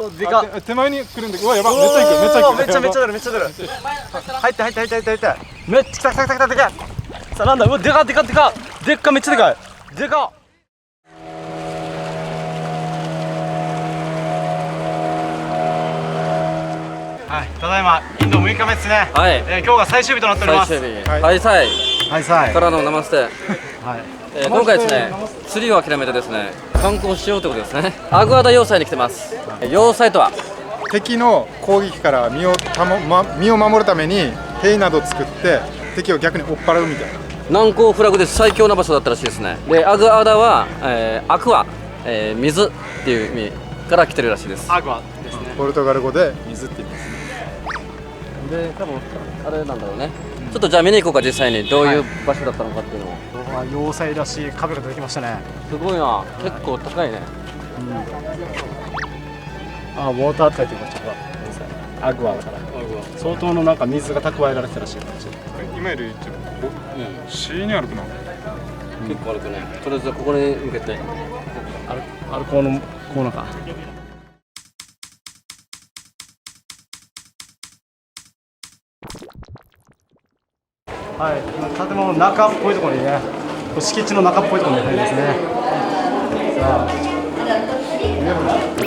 でかっ。手前に来るんだけど、うわやば、めっちゃ行く、めっちゃ行く。めっちゃ出る、めっちゃ出る。入って。めっちゃ来たでかい。さあなんだ、うわでかっ、めっちゃでかい。でかっ。はい、ただいまインド6日目ですね。はい。今日が最終日となっております。最終日。はいさい。はいさい。からのナマステ。はい。今回ですね、釣りを諦めてですね、観光しようということですね。アグアダ要塞に来てます。要塞とは敵の攻撃から身を守るために兵などを作って敵を逆に追っ払うみたいな。難攻不落で最強な場所だったらしいですね。で、アグアダは、アクア、水っていう意味から来てるらしいです。アグアですね。ポルトガル語で水って意味ですね。で、多分あれなんだろうね。ちょっとじゃあ見に行こうか、実際にどういう場所だったのかっていうのを。要塞らしい壁が出てきましたね。すごいな、結構高いね。あ、ウォーターって書いてました。アグアだから。相当のなんか水が蓄えられてたらしい。今よりC に歩くの。結構歩くね。とりあえずここに向けて。アルコールのコーナーか。はい、建物の中っぽいところにね、敷地の中っぽいところに入りますね。さ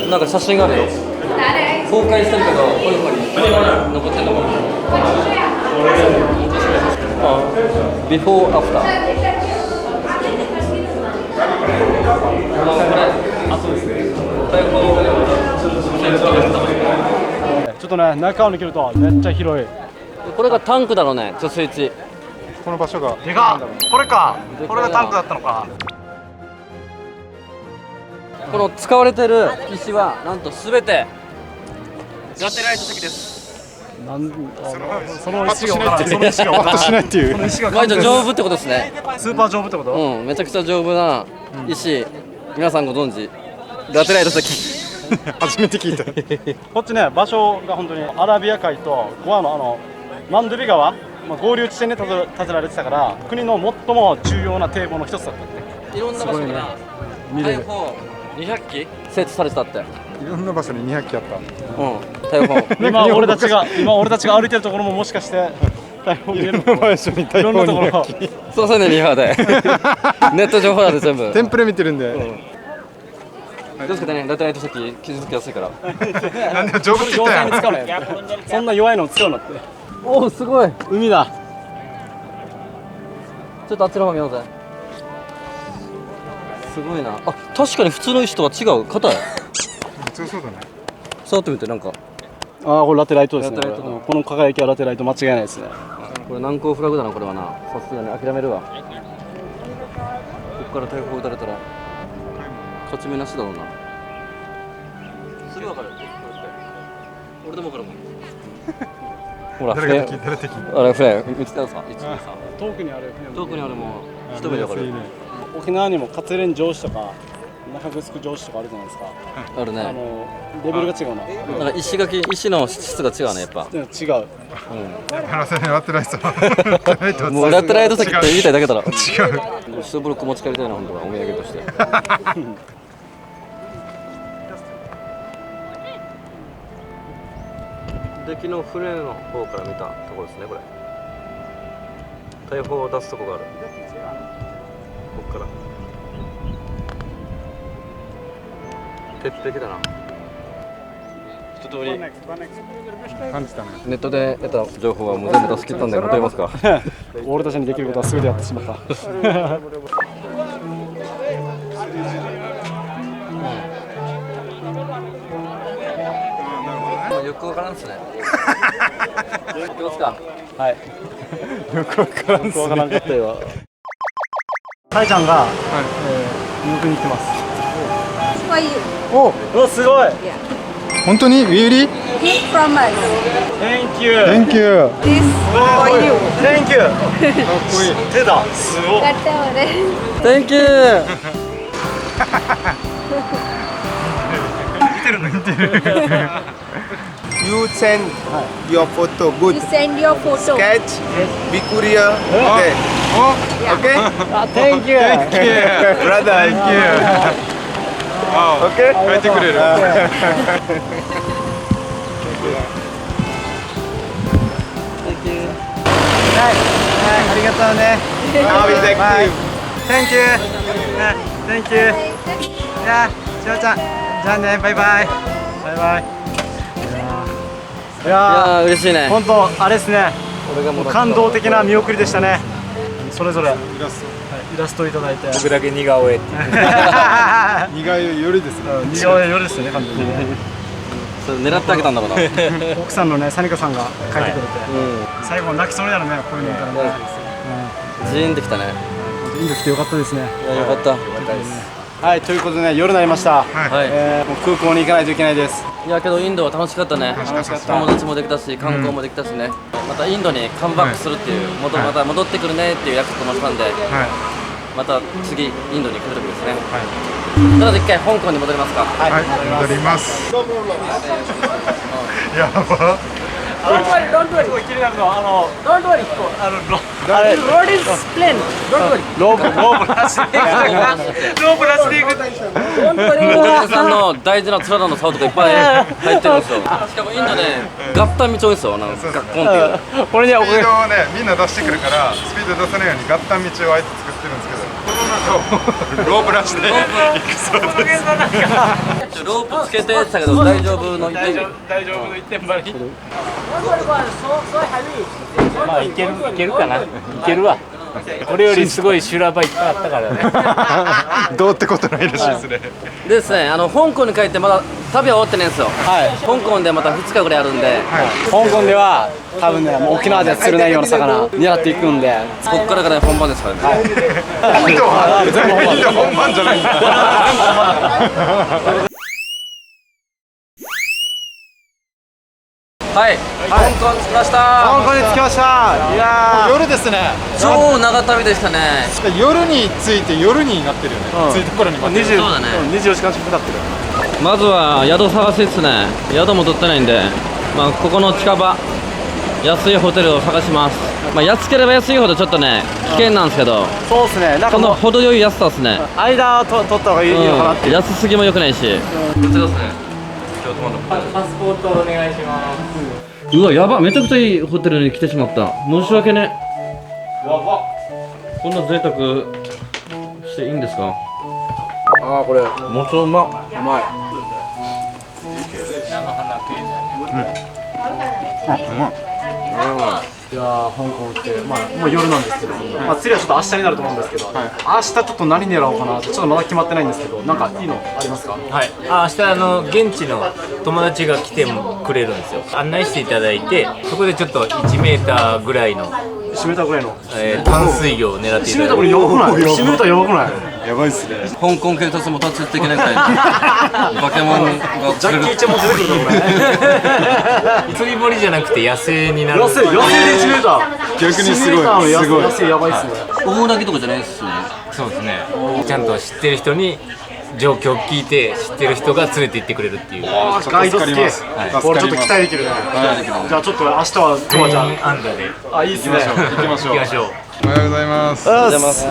あ、なんか写真があるよ。公開してるけど、こういうふうに残ってるのも。ビフォーアフター。あ、そうですね。ちょっとね、中を抜けるとめっちゃ広い。これがタンクだろうね、貯水池。この場所がでかっ。これか。これがタンクだったのか。この使われてる石はなんとすべてラテライト石です。その石がパッとしないっていう。まあ丈夫ってことですね。スーパー丈夫ってこと？うん、めちゃくちゃ丈夫な石、皆さんご存知ラテライト石。初めて聞いた。こっちね、場所が本当にアラビア海とゴアのマンドゥビ川、合流地点で建てられてたから、国の最も重要な堤防の一つだったって。いろんな場所に大砲200機設置されてたって。いろんな場所に200機あった。大砲。今俺たちが歩いてるところももしかして大砲見えるのかも。いろんなところ。そうね、リハで。ネット情報なんで全部。テンプレ見てるんで。気をつけてね、ラテライト石傷つきやすいから。なんで丈夫って言ったやん。そんな弱いのを使うなって。おお、すごい。海だ。ちょっとあっちの方見ようぜ。すごいな。あ、確かに普通の石とは違う。硬い。普通そうだね。触ってみて、なんか。ああ、これラテライトですね。ラテライトだ。この輝きはラテライト間違いないですね。これ難攻不落だな、これはな。さすがに諦めるわ。ここから大砲撃たれたら勝ち目なしだろうな。すぐ分かる。俺でも分かるもん。ほら、誰敵？あれ、フレー、見つけたさ。遠くにあるもう一目で分かる。沖縄にも勝連城市とか中城城市とかあるじゃないですか。あるね。レベルが違うな。なんか石の質が違うね、やっぱ。違う。ラテライト。もうラテライト石って言いたいだけだろ。違う。シューブロック持ち帰りたいな、本当はお土産として。敵の船の方から見たところですね、これ。大砲を出すとこがある。ここから。鉄壁だな。一通り感じたね。ネットで得た情報はもう全部出し切ったんで、まとめますか。俺たちにできることはすべてやってしまった。よくわからんですね。行きますか。はい。よくわからんかったよ。タイちゃんが入国に行ってます。お、すごい。本当にReally? Gift from us. Thank you. Thank you. This for you. Thank you. 手だ。すごい。買ったわね。Thank you. You send your photo, good. You send your photo. Sketch, be courier. Okay. Yeah. Okay? Thank you. Brother. Thank you. ああ、OK？帰ってくれる。ありがとうね。How is active? Thank you. Thank you. じゃあ、しおちゃん。じゃあね、バイバイ。バイバイ。いいややー嬉しいねー、本当あれですね。俺がもらった感動的な見送りでしたね。それぞれイラスイラストいただいて。僕だけ似顔絵っていう。ト苦いよりですね。似顔絵夜ですよね、完全にね。それ狙ってあげたんだろうな奥さんのね、サニカさんが書いてくれて、う最後泣きそうになるね、こういうの見たらね。んジーンってきたねインド来てよかったですね。いやよかったはい、ということでね、夜になりました。はいもう空港に行かないといけないです。いやけどインドは楽しかったね楽しかった友達もできたし観光もできたしねまたインドにカムバックするっていうまた戻ってくるねっていう約束もしたんではい。また次インドに来る時ですねとりあえず一回香港に戻りますかはい。戻ります。やば。すごい気になるのは、Don't worry. あれ Road is plain. Don't worry. ロープなしでロープなしでいく。Don't お worry. 客さんの大事なツララの竿とかいっぱい入ってるんですよしかもインドねガッタン道多いですよなんかガッコンっていうこれね、おかげスピードをね、みんな出してくるから、スピード出さないようにガッタン道をあえて作ってるんですけど、この中をロープなしで行くそうです。ロープつけてってたけど大丈夫の大丈夫の一点張り。 Don't worry about it. So heavy. まあいけるかな、いけるわ。俺よりすごい修羅場いっぱいあったからね。どうってことないらしいですね。でですね香港に帰ってまだ旅は終わってないんですよ香港でまた2日ぐらいあるんで香港では多分ね、もう沖縄では釣れないような魚狙っていくんで、こっからがね本番ですからねインド本番じゃないんだ。はい香港着きました香港に着きました。いや夜ですね。超長旅でしたね夜に着いて夜になってるよね。着いた頃にまで。ー、そうだね24時間近く経ってる。まずは宿探しですね宿も取ってないんでまあここの近場安いホテルを探しますまあ安ければ安いほどちょっとね危険なんですけどそうですね、なんかこのもう程よい安さですね間を取った方がいいのかなっていう。安すぎも良くないしこちらですねパスポートお願いします。うわやばめちゃくちゃいいホテルに来てしまった申し訳ねこんな贅沢していいんですかああこれもちろんうまいいやー、香港って、まあ、もう夜なんですけど、まあ、釣りはちょっと明日になると思うんですけど、明日ちょっと何狙おうかなってちょっとまだ決まってないんですけど、なんかいいのありますか？はい。明日現地の友達が来てくれるんですよ。案内していただいて、そこでちょっと1メーターぐらいの、締めたぐらいの。淡水魚を狙ってい締めたこただいて。れやばくない？締めたやばくない？やばいっすね。香港警察も立ち入っていけないぐらいバケモンがジャッキーちゃんも出てくるとこれ。釣り堀じゃなくて野生になる。野生で1メーター。逆にすごい1メーターのすごい野生やばいっすね。大泣きとかじゃないですよねそうですね。ちゃんと知ってる人に状況を聞いて知ってる人が連れて行ってくれるっていう。ガイド付き。助これちょっとかります。期待できるね。じゃあちょっと明日はどうじゃ全員安打であ、いいっすね。行きましょう。行きましょう。おはようございます。おはようございます。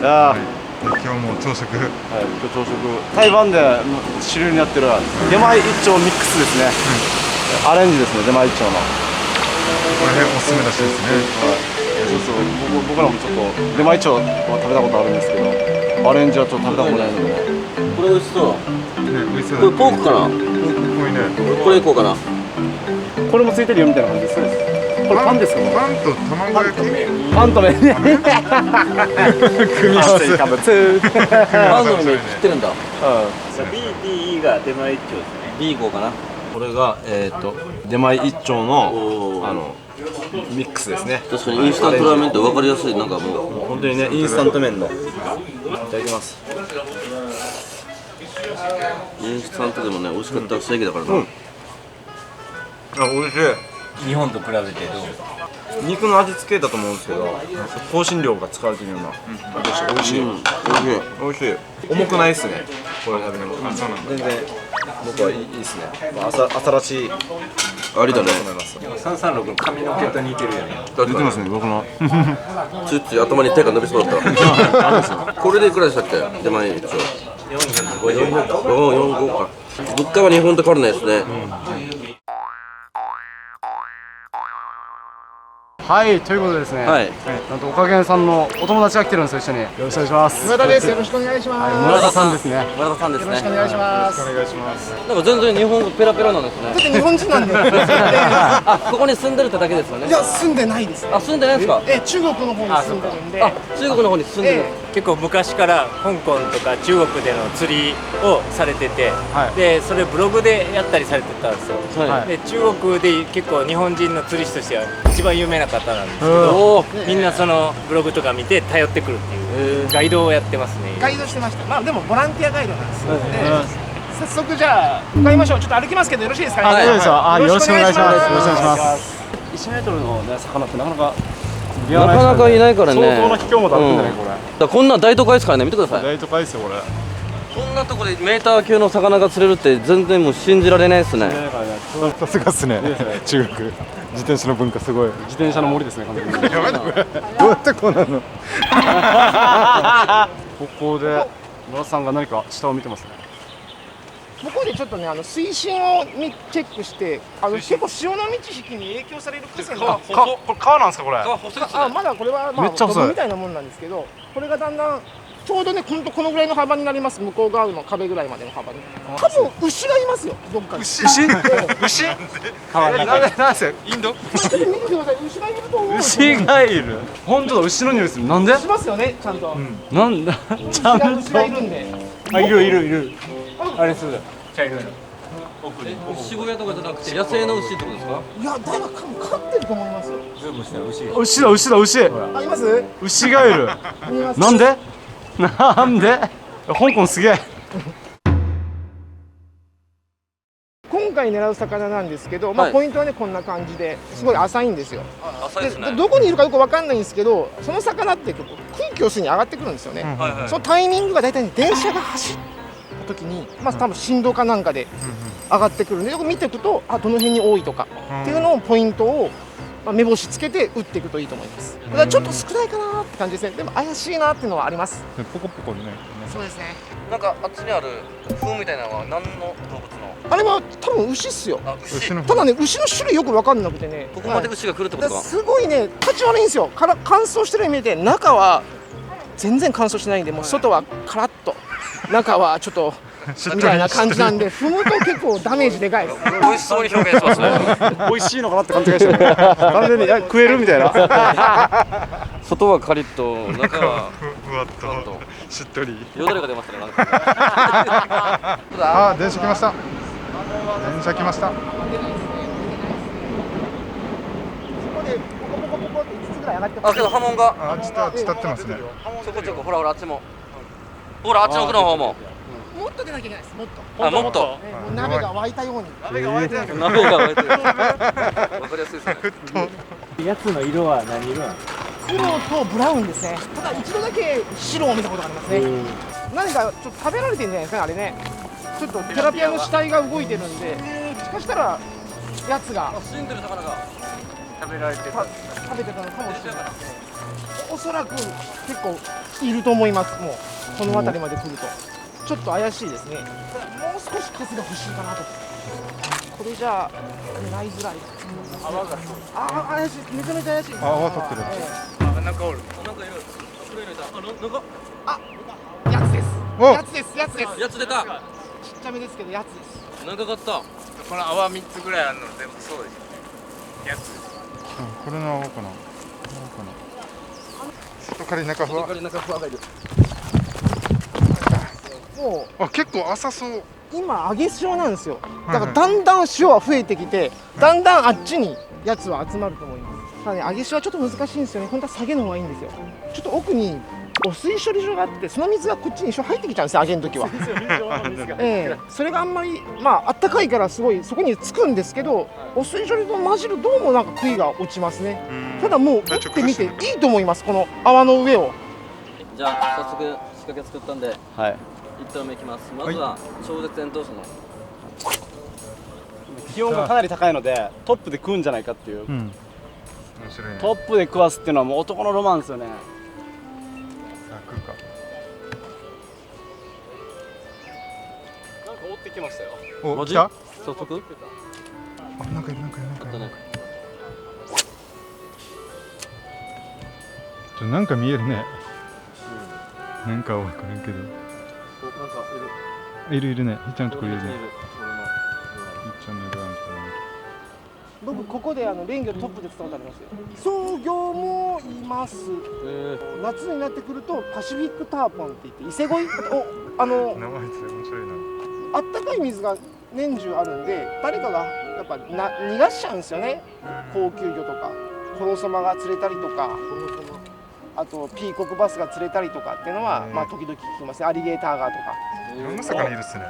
あ今日も朝食。はい、今日朝食台湾で主流になってる出前一丁ミックスですね、アレンジですね、出前一丁の。これおすすめらしいですね。そうそう、僕らもちょっと出前一丁は食べたことあるんですけど、アレンジはちょっと食べたことないので。これ美味しそうね、美味しそうこれポークかなこれね。これいこうかなこれもついてるよみたいな感じです。これパンですか？パンと卵焼き。パンと麺ね。組み合わせ。パンの上に切ってるんだ BD が出前一丁ですね。 B 号かなこれが出前一丁のミックスですね。確かにインスタントラーメンって分かりやすいなんかもう本当にねインスタント麺のいただきます。インスタントでもね美味しかったら正義だからな、あ、美味しい。日本と比べてどう？肉の味付けだと思うんですけど香辛料が使われてるような味がして美味しい、美味しい。重くないですねこれ食べるの。全然僕はいいですね。新しいありだねと思います。336の髪の毛と似てるよね。出てますね、僕の。ついつい頭に手が伸びそうだったこれでいくらでしたっけ出前一丁4か。物価は日本と変わらないですね。はい、ということでですね、はいなんとおかげんさんのお友達が来てるんですよ、一緒に。よろしくお願いします。村田です。よろしくお願いします。村田さんですね。村田さんですね。よろしくお願いします。お願いします。なんか全然日本語ペラペラなんですね。だって日本人なんで。あ、ここに住んでるってだけですよね。いや住んでないです。あ、住んでないですか。中国の方に住んでるんで。あ、中国の方に住んでる。結構昔から香港とか中国での釣りをされてて、はいでそれブログでやったりされてたんですよ。はい。で中国で結構日本人の釣り師としては一番有名な方なんですけど、おお。みんなそのブログとか見て頼ってくるっていうガイドをやってますね。ガイドしてました。まあでもボランティアガイドなんですよ。早速じゃあ向かいましょう。ちょっと歩きますけどよろしいですかね。はいそうですよ。あ、よろしくお願いします。よろしくお願いしまます。1メートルのね、魚ってなかなかなかなかいないからね。相当な秘境まで歩くんじゃない、これ。だからこんな大都会ですからね。見てください。大都会ですよ、これ。こんなとこでメーター級の魚が釣れるって全然もう信じられないですね。さすがっすね。中国。自転車の文化すごい。自転車の森ですね、完全に。やばいなこれ。どうやってこうなの？ここで村田さんが何か下を見てますね。向こうでちょっとね水深をチェックして結構潮の満ち引きに影響される河川がこれ川なんですか、これ。まだこれはまあめっちゃ細いドブみたいなもんなんですけど、これがだんだんちょうどねこのぐらいの幅になります。向こう側の壁ぐらいまでの幅に。多分牛がいますよ、どっかに。牛？牛？なんですよ、インド？見てください、牛がいると思うんですよ。牛がいる。本当だ、牛の匂いする。なんで？しますよね、ちゃんと。なんだ。ちゃん牛がいるんで。あ、いる。あれそうだ。茶色いの。渋谷とかじゃなくて野生の牛ってことですか。いや、だいぶ飼ってると思いますよ。ズームしたら牛。牛。あります？牛がいる。見えます？なんで？なんで？香港すげえ。今回狙う魚なんですけど、まあポイントはねこんな感じですごい浅いんですよ。浅いですね。どこにいるかよくわかんないんですけど、その魚って空気を吸いに上がってくるんですよね。そのタイミングが大体ね電車が走った時に、まあ多分振動かなんかで上がってくるんで、よく見ていくとどの辺に多いとかっていうのをポイントを目星つけて打っていくといいと思います。だからちょっと少ないかなって感じですね。でも怪しいなっていうのはあります。ポコポコね。そうですね。なんかあっちにある風みたいなのは何の動物の？あれは多分牛っすよ。あ、牛。のただね牛の種類よく分かんなくてね。ここまで牛が来るってことか。すごいね立ち悪いんですよ。乾燥してるように見えて中は全然乾燥してないんで、もう外はカラッと中はちょっとみたいな感じなんで、踏むと結構ダメージでかいです。美味しそうに表現しますね。美味しいのかなって勘違いしてる。完全に食えるみたいな。外はカリッと中はふわっとしっとり。よだれが出ましたね。なんかあ、電車来ました。電車来ました。そこでポコポコポコって5つぐらい上がってます。あ、けど波紋があ、ちょっと伝ってますね。ちょこちょこ、ほらあっちも。ほらあっちの奥の方も。もっと出なきゃいけないです。もっと。あ、もっと。もう鍋が沸いたように。鍋が沸いてる。わかりやすいですね。やつの色は何色なの？黒とブラウンですね。ただ一度だけ白を見たことがありますね。何かちょっと食べられてるんじゃないですかね、あれね。ちょっとテラピアの死体が動いてるんで、もしかしたらやつが死んでる魚が食べられてる。食べてたのかもしれないですね。おそらく結構いると思います。もうこの辺りまで来るとちょっと怪しいですね。もう少し数が欲しいかなと。これじゃあ狙いづらい。泡がそう。あ、怪しい。めちゃめちゃ怪しい。あ、泡立ってる。なんかおる。なんかいる。なんかやつです。おやつです。やつです。やつ出た。ちっちゃめですけどやつです。なんか買った。この泡3つぐらいあるの全部そうですよ。やつ。これの青かな。外刈り中ふわ。中ふわがいる。もうあ、結構浅そう。今上げ潮なんですよ。だからだんだん潮は増えてきて、だんだんあっちにやつは集まると思います。ただね、上げ潮はちょっと難しいんですよね。本当は下げの方がいいんですよ。ちょっと奥に汚水処理場があって、その水がこっちに一緒入ってきちゃうんですよ、上げの時は。それがあんまりあったかいからすごいそこにつくんですけど、汚水処理と混じるどうもなんか杭が落ちますね。ただもう打ってみていいと思います、この泡の上を。じゃあ早速仕掛け作ったんで、はい。 1投目いきます。まずは超絶戦闘車の気温がかなり高いのでトップで食うんじゃないかっていう。面白いね。トップで食わすっていうのはもう男のロマンですよね。食うか。ってきましたよ。お、マジ来た？早速あ、なんかいる。だね。なんか見えるね。なんか多いこれけど。なんかいるね。ひっちゃんのとこいるね。俺ひっちゃんのいるあのとこ僕ここで連魚トップで使うことありますよ。創業もいます。夏になってくるとパシフィックターポンって言って伊勢鯉名前って面白いな。あったかい水が年中あるんで誰かがやっぱ逃がしちゃうんですよね。高級魚とかホロソマが釣れたりとか、あとピーコックバスが釣れたりとかっていうのはまあ時々聞きますね。アリゲーターガーとか。いろんな魚いるっすね。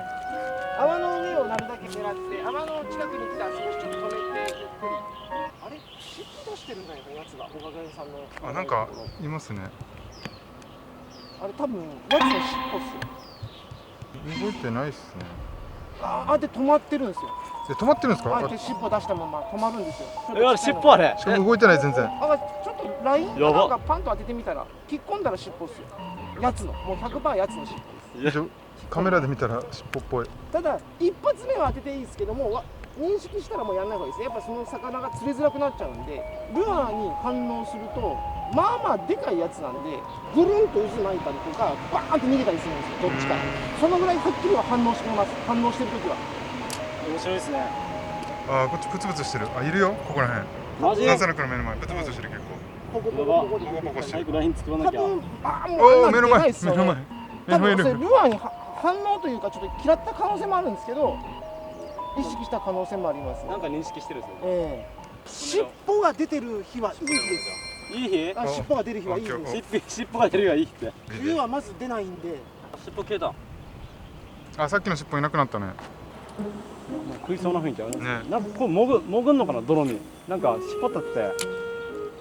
泡の上をなるだけ狙って泡の近くに来たら少し止めてゆっくり。あれ尻尾出してるんだよねやつが。おかげさんの。あ、なんかいますね。あれ多分やつの尻尾っすよ。動いてないっすね。で止まってるんですよ。止まってるんですか？で尻尾出したまま止まるんですよ。あれ尻尾あれ。しかも動いてない全然。ちょっとラインなんかパンと当ててみたら引っ込んだら尻尾っすよ。やつのもう 100% やつの尻尾です。カメラで見たら尻尾っぽい。ただ一発目は当てていいですけども認識したらもうやんない方がいいですね。やっぱその魚が釣れづらくなっちゃうんでルアーに反応するとまあまあでかいやつなんでぐるんと渦巻いたりとかバーンって逃げたりするんですよ。どっちかそのぐらいはっきりは反応してます。反応してる時は面白いですね。あ、こっちプツプツしてる。あ、いるよここら辺。マジ？サンサルクの目の前プツプツしてる結構。ポコポコポコでポコポコしてる。ライン作らなきゃ。多分もうおお、あんな目の前ん出ないっすよ目の前ね。目の前いる。多分それルアーに反応というかちょっと嫌った可能性もあるんですけど意識した可能性もありますね。なんか認識してるんですよね。尻尾が出てる日はいい日ですよ。いい日？尻尾が出る日はいい日です。尻尾が出るがいいって。冬はまず出ないんで。尻尾消えた。あ、さっきの尻尾いなくなったね。食いそうな雰囲気あるね。ね。なんかこう潜んのかな泥に。なんか尻尾立って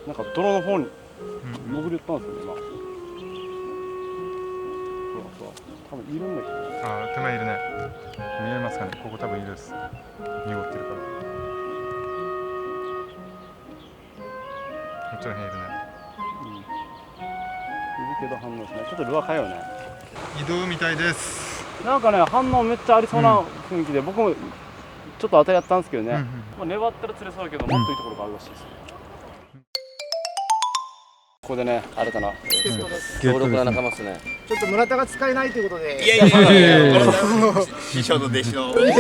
なんか泥の方に潜り寄ったんですよね今。そう多分いるんだけど。あ、手前いるね。見えますかね。ここ多分いるです。濁ってるから。こっちの辺いるね。いるけど反応しない。ちょっとルアー変えようね。移動みたいです。なんかね反応めっちゃありそうな雰囲気で、僕もちょっと当たりやったんですけどね。うんうんまあ粘ったら釣れそうだけどもっといいところがあるらしいです。ここでね新たな強力な仲間ですね。ちょっと村田が使えないということで。いや師匠の弟子の今日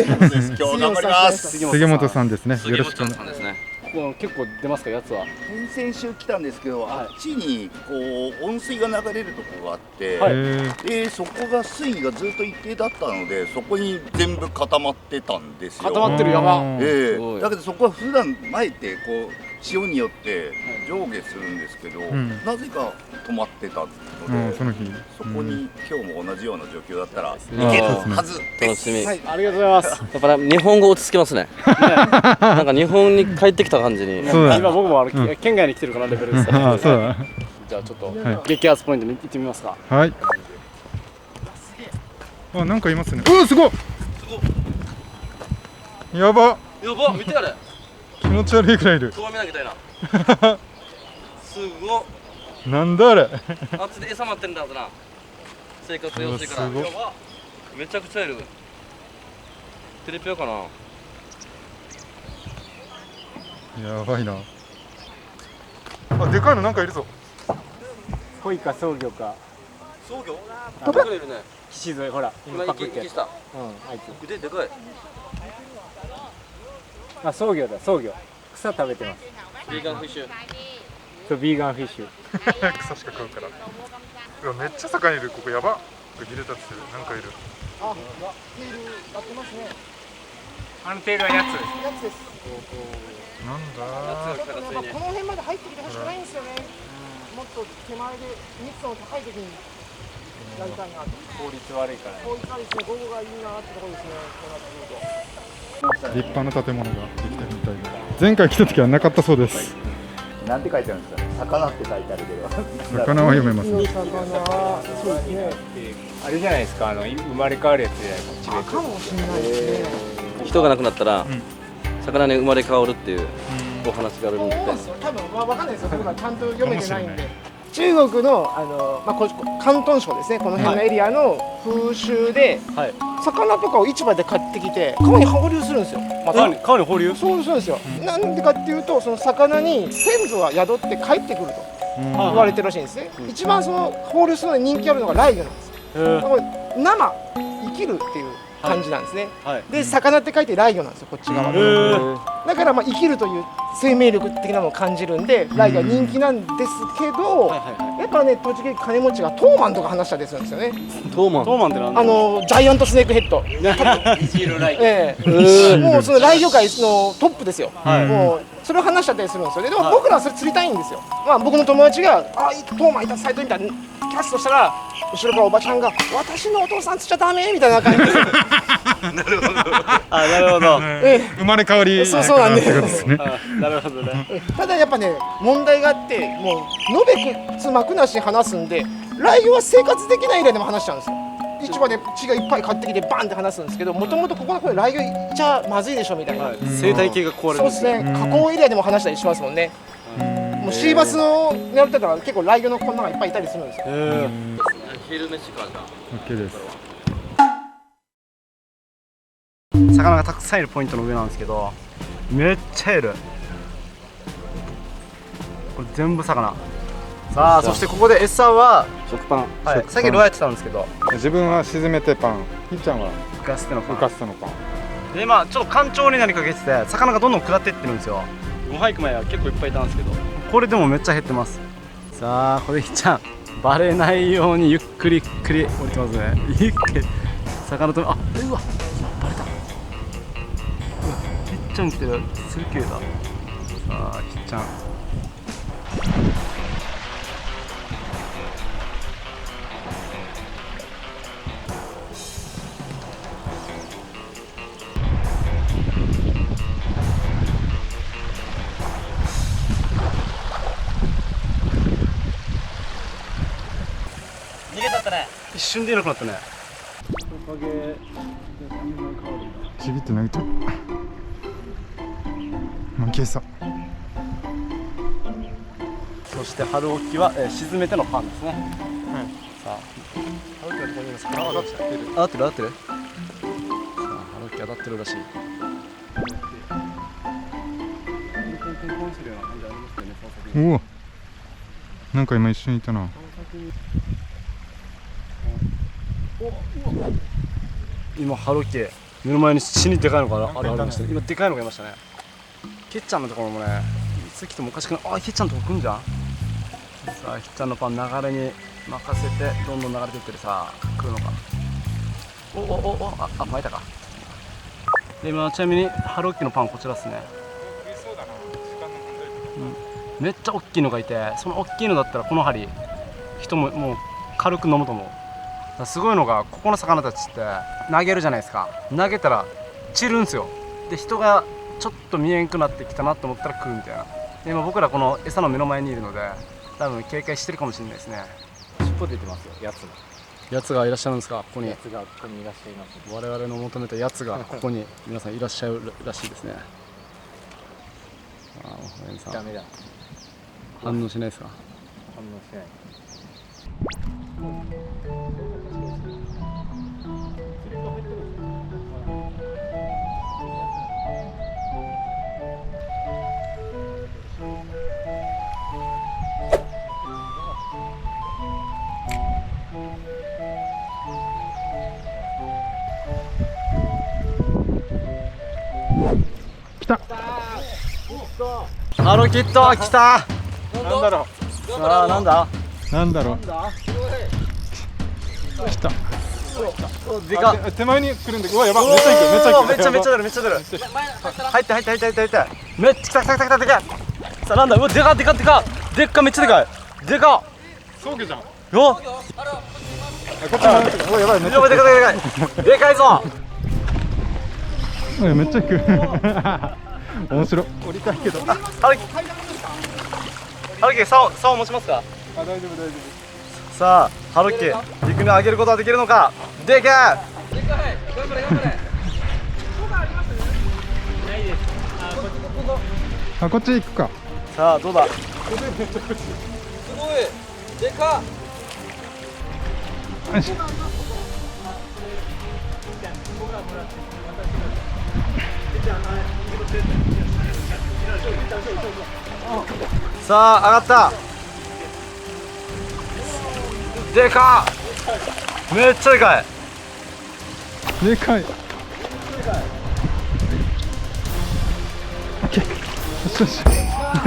頑張ります杉本さんですね。よろしくお願いしさんですね。ここ結構出ますかやつは。先々週来たんですけど、あっちにこう温水が流れるところがあって、ます。でそこが水位がずっと一定だったのでそこに全部固まってたんですよ。固まってる山。すごいだけどそこは普段前ってこう潮によって上下するんですけど、んなぜか止まってたので、その日。そこに今日も同じような状況だったらいけあるーはずです。楽しみ。はい。ありがとうございます。やっぱ日本語落ち着きますね。なんか日本に帰ってきた感じに。そうだ今僕も県外に来てるかなレベルです。あ、そうだ。じゃあちょっとは激アツポイントに行ってみますか。はい。あ、なんかいますね。うわ、すごい。やば。やば、見てあれ。気持ち悪いくらいいる。トガメ投げたいな。すごっ。なんだあれ。あっちで餌待ってんだはずな。生活用水から。うわすごっやばめちゃくちゃいる。テレピアかな。やばいな。あ、でかいのなんかいるぞ。恋か創業か。創業？どこにいるね。岸沿いほら今パクって。息した。あいつ。腕でかい。あ創業だ創業。草食べてます。ビーガンフィッシュ。そうビーガンフィッシュ。草しか食うから。うわ、めっちゃ魚いる。ここやば。ギレタツなんかいる。あ、テールやってますね。あのテールはやつです。やつです。なんだちょっとね、やっぱこの辺まで入ってきてほしくないんですよね。もっと手前で密度の高い時にやりたいなと。効率悪いからね。こういったですね、午後がいいなってところですね。こうなってくると。立派な建物ができてるみたいで。前回来た時はなかったそうです。なんて書いてあるんですか。魚って書いてあるけど。魚は読めますね。魚、そうですね。あれじゃないですか生まれ変わるやつじゃないですか。あ、かもしれないですね。人が亡くなったら魚に生まれ変わるっていうお話があるんで。多分わかんないですよ。僕はちゃんと読めてないんで。中国のまあ、広東省ですね、この辺のエリアの風習で、はい。魚とかを市場で買ってきて川に放流するんですよ。川に放流。そうですよ。なんでかっていうと、その魚に先祖が宿って帰ってくると言われてるらしいんですね。一番その放流するのに人気あるのがライギョなんですよ。これ生生きるっていう感じなんですね。はい。で魚って書いてライギョなんですよ、こっち側が。だからまあ生きるという生命力的なのを感じるんで、ライギョは人気なんですけど、やっぱね、栃木金持ちがトーマンとか話したりするんですよね。トーマントーマンってなんだ。ジャイアントスネークヘッド。もうそのライギョ界のトップですよ。もうそれを話しちゃったりするんですよね。でも僕らはそれ釣りたいんですよ。まあ僕の友達がトーマンいたサイトみたいなキャストしたら、後ろからおばちゃんが私のお父さん釣っちゃダメみたいな感じで。なるほど。あ、なるほど。生まれ変わりそうなんで。なるほどね。ただやっぱね、問題があって、もうのべくつ幕なしに話すんで、ライギョは生活できないエリアでも話しちゃうんですよ。市場で血がいっぱい買ってきてバンって話すんですけど、もともとここライギョいっちゃまずいでしょみたいな。生態系が壊れる。そうですね。河口エリアでも話したりしますもんね。もうシーバスの狙ってたら結構ライギョのこんなのがいっぱいいたりするんですよ。昼飯かじゃあ OK です。魚がたくさんいるポイントの上なんですけど、めっちゃいる。これ全部魚。さあ、そしてここで餌は食パンはい、さっきロアやってたんですけど、自分は沈めてパン、ひっちゃんは浮かせてのパン浮かせてのパン。で、今ちょっと干潮になりかけてて、魚がどんどん下っていってるんですよ。ご飯行く前は結構いっぱいいたんですけど、これでもめっちゃ減ってます。さあ、これひっちゃんバレないようにゆっくりゆっくり降りてますね。ゆっくり魚と、あ、うわ、バレた。うわ、ひっちゃん来てる。すげえだ。さあ、ひっちゃん。逃げたったね。一瞬でいなくなったね。ちびって投げてる。負けさ。そして春沖は、沈めてのパンですね。さあ、春沖のところに魚が当たってる。当たってる当たってる。さあ、春沖当たってるらしい。おお。なんか今一緒にいたな。今春沖目の前に死にでかいのがありましたね。今でかいのがいましたね。ケッちゃんのところもね、いつ来てもおかしくない。あ、ケッちゃんのとこ来んじゃん。さあ、ケッちゃんのパン流れに任せてどんどん流れていってる。さあ、来るのか。あ、巻いたか。で、今ちなみに春沖のパンこちらですね。めっちゃ大きいのがいて、その大きいのだったらこの針人ももう軽く飲むと思う。だからすごいのが、ここの魚たちって投げるじゃないですか。投げたら散るんですよ。で、人がちょっと見えんくなってきたなと思ったら来るみたいな。で、今僕らこの餌の目の前にいるので、多分警戒してるかもしれないですね。尻尾出てますよ、やつが。やつがいらっしゃるんですか、ここに。やつがここにいらっしゃいます。我々の求めたやつがここに皆さんいらっしゃるらしいですね。ああ、おやじさんダメだ。反応しないですか。反応しない。ハローキット来た。なんだろさあ、なんだ。う。なんだろう。来た。でかっ。手前に来るんだけど、うわ、やば。めっちゃ行く、めっちゃ行く。めっちゃ出る、めっちゃ出る。入って入って入って入って入って。めっちゃ来た来た来た来たでかい。さあ、なんだ。うわ、でかでかでか。でっか、めっちゃでかい。でか。そうじゃん。よ。こっちも。うわ、やばい、めっちゃ。でかいでかいでかい。でかいぞ。めっちゃ行く。面白い。降りたいけど。ハルキ、竿を持ちますか。あ、大丈夫大丈さあ、ハルキ、陸に上げることはできるのか。でかい。夫。あ、こっち行くか。さあ、どうだ。でかさあ上がったでかっめっちゃでかいでかい。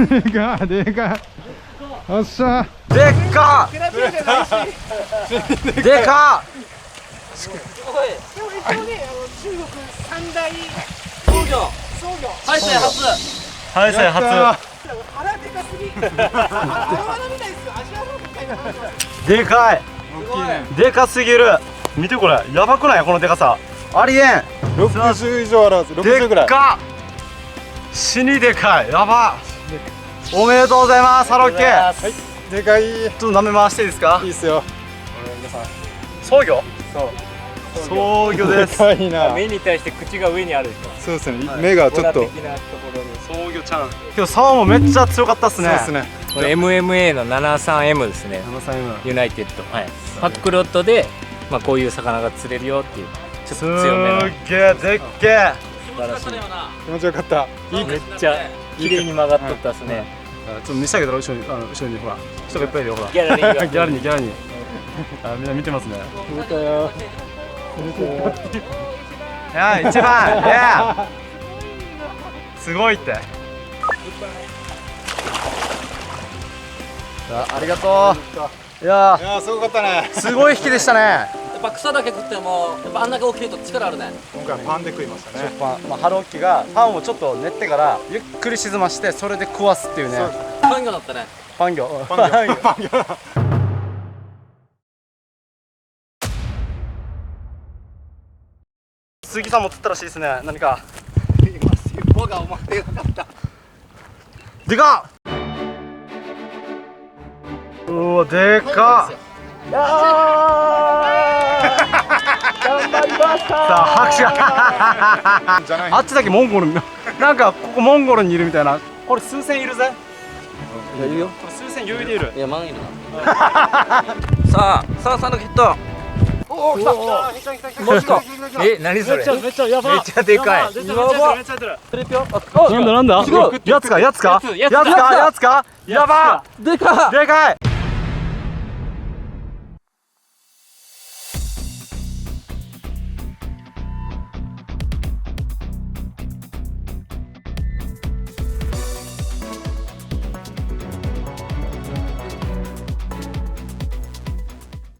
でかいでかい。よっしゃ。でっかテラピアじゃないしでかっでも一応ね中国三大創業創業はい生初はい生初腹でかすぎ頭みたいですよ足はみたいなでかいでかすぎる見てこれやばくないこのでかさありえん60以上あるはず。で60ぐらい。っか死にでかいやばおめでとうございますハロッケでかい。いちょっと舐め回していいですかいっすよ。創業そう。創業でですかいな。目に対して口が上にあるでしょ。そうですね。目がちょっと。的なところに。創業ちゃん今日竿もめっちゃ強かったっすねそうですね。これ MMA の 73M ですね。 73M ユナイテッド。はい。パックロットでまあこういう魚が釣れるよっていうちょっとす強めのーげえでっけえ素晴らしい。気持ちよかった。めっちゃ綺麗に曲がっとったっすね。ちょっと見せてあげたら後ろに後ろにほら人がいっぱいいるよほらギャラリーがギャラリーギャラリーあみんな見てますね見たよ。いや一番いやすごいってありがとういやいやーすごかったね。すごい引きでしたねやっぱ草だけ食ってもやっぱあんだけ大きいと力あるね今回パンで食いましたね。まあハロッキがパンをちょっと練ってからゆっくり沈ましてそれで食わすっていうねパン魚だったねパン魚パン魚。パン魚。杉さんも釣ったらしいですね何か僕が思ってなかった。でかっうわでかっ頑張りましたさあ拍手がじゃない。あっちだけモンゴルなんかここモンゴルにいるみたいなこれ数千いるぜいやいるよこれ数千余裕でいるいや万いるなさあのヒットおお来たマジか。え、何それ。めっちゃやばめっちゃでかい。めっちゃやばめっちゃやってるテレピオなんだやつかやつかやつやつかやばでかっでかい